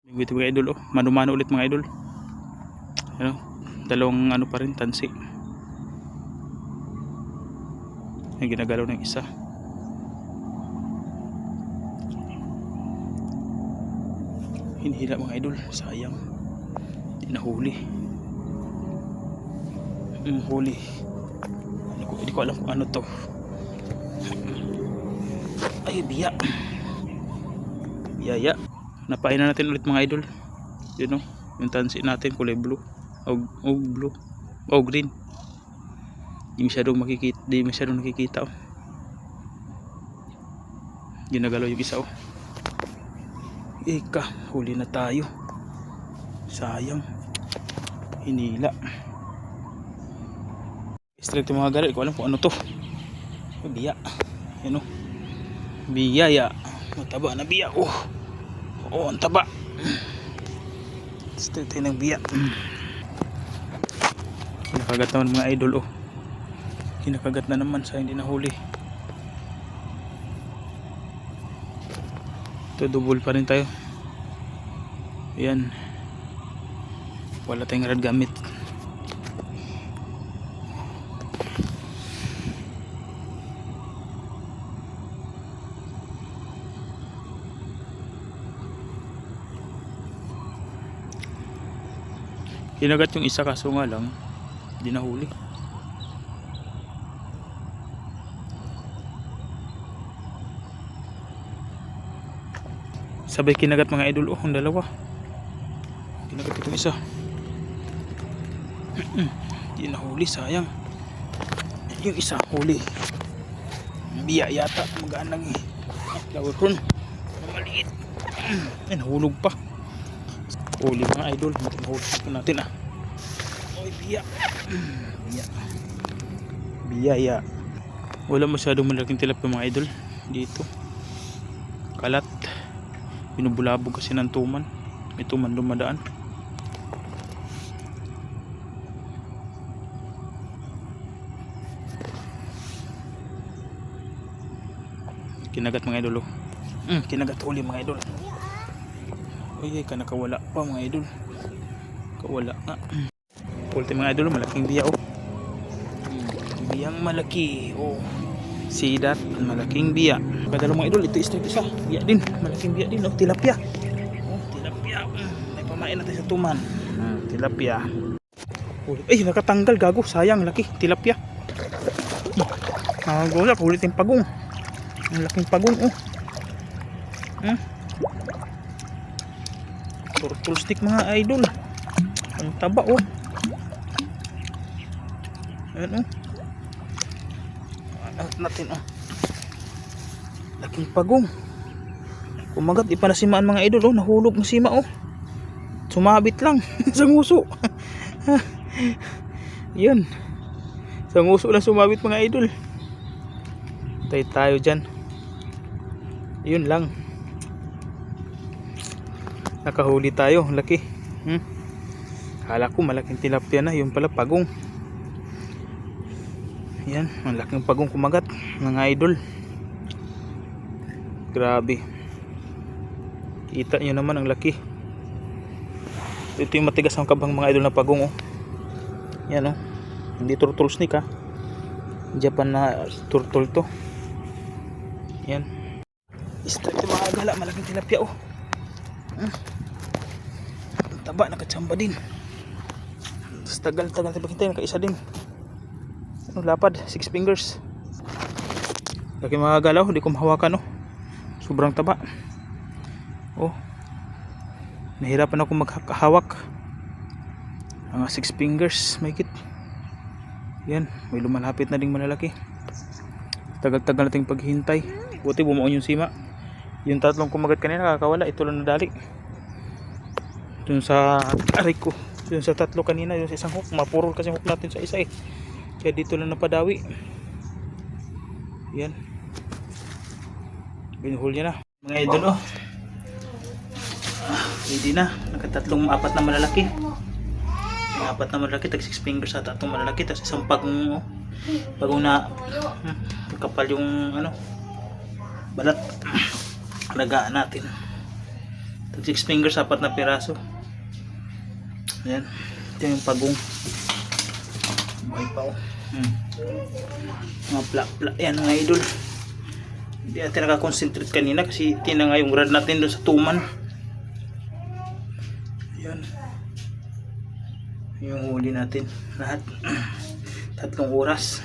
Ito mga idol, oh. Mano-mano ulit mga idol. Ano? Dalawang ano pa rin, tansi. Ay, ginagalaw ng isa. Hinihila mga idol, sayang. Hindi nahuli. Huli. Hindi ko alam kung ano to. Ay, biya. Biyaya. Napain na natin ulit mga idol. Yun o, yung tansi natin kulay blue o blue o green. Di masyadong nakikita oh. Ginagalaw yung isa oh. Ika, huli na tayo. Sayang. Hinila. Straight yung mga garal, ko alam kung ano to. Biya. Yan o, biyaya. Mataba na biya oh. Oo, ang taba. Straight tayo ng biya. Kinakagat naman mga idol oh. Kinakagat na naman sa hindi nahuli. Ito double pa rin tayo. Ayan. Wala tayong rad gamit. Kinagat yung isa kaso nga lang hindi nahuli. Sabay kinagat mga idol oh, ang dalawa. Kinagat itong isa. Hindi nahuli, sayang. Yung isa huli. Biya yata, magaan lang eh. Lawron, maliit. Ay, nahulog pa. Huli mga idol, mahulog natin ah. Oy, biya. Biya. Biyaya. Wala masyadong malaking tilapia mga idol dito. Kalat. Binubulabog kasi ng tuman. May tuman dumadaan. Kinagat mga idol oh. Kinagat huli mga idol. Uy, ka nakawala pa mga idol. Kawala nga. Ulti mga idol, malaking biya oh. Biyang malaki oh. See that? Malaking biya. Kadalo mga idol, ito straight isa. Biya din, malaking biya din oh. Tilapia. Oh, tilapia. May pamain natin sa tuman. Tilapia. Ay, nakatanggal gago. Sayang, laki. Tilapia. Gula, kulit yung pagong. Ang laking pagong oh. Turtle stick mga idol. Ang taba oh. Ayan oh. Alat natin oh. Laking pagong. Kumagat, di pa nasimaan mga idol oh. Nahulog ng sima oh. Sumabit lang sa nguso. Yan. Sa nguso lang sumabit mga idol. Tay tayo dyan. Yun lang. Nakahuli tayo, laki. Kala ko malaking tilapia na, yun pala pagong. Yan, ang laking pagong kumagat mga idol. Grabe. Kita nyo naman ang laki. Ito yung matigas ang kabang mga idol na pagong oh. Yan oh. Hindi turtle snake ha. Japan na turtle to. Yan. Isda ito mga gala, malaking tilapia oh. Taba, nakachamba din. Tagal tayo pakita, nakaisa din. Ano, lapad, 6 fingers. Laki mga galaw, hindi ko mahawakan oh. Sobrang taba. Oh. Nahirapan ako maghawak. Mga 6 fingers, may kit. Yan, may lumalapit na ding malalaki. Tagal-tagal nating paghintay. Buti bumuon yung sima. Yung tatlong kumagat kanina nakakawala, ito lang nadali. Dun sa aray ko, dun sa tatlo kanina, yung sa isang hook, mapurol kasi hook natin sa isa eh. Kaya dito lang napadawi. Yan. Binuhol niya na. Mga idol oh. Hindi na, apat na malalaki. Apat na malalaki, tag 6 fingers sa tatong malalaki, tapos isang pagong oh. Pagong na kapal yung ano, balat. Alagaan natin. Tag 6 fingers, 4 na piraso. Ayan. Ito yung pagong. Buhay pa oh. Mga plak-plak. Ayan mga idol. Hindi natin nakakonsentrate kanina kasi tina nga yung rod natin doon sa tuman. Ayan. Yung huli natin. Lahat. 3 oras.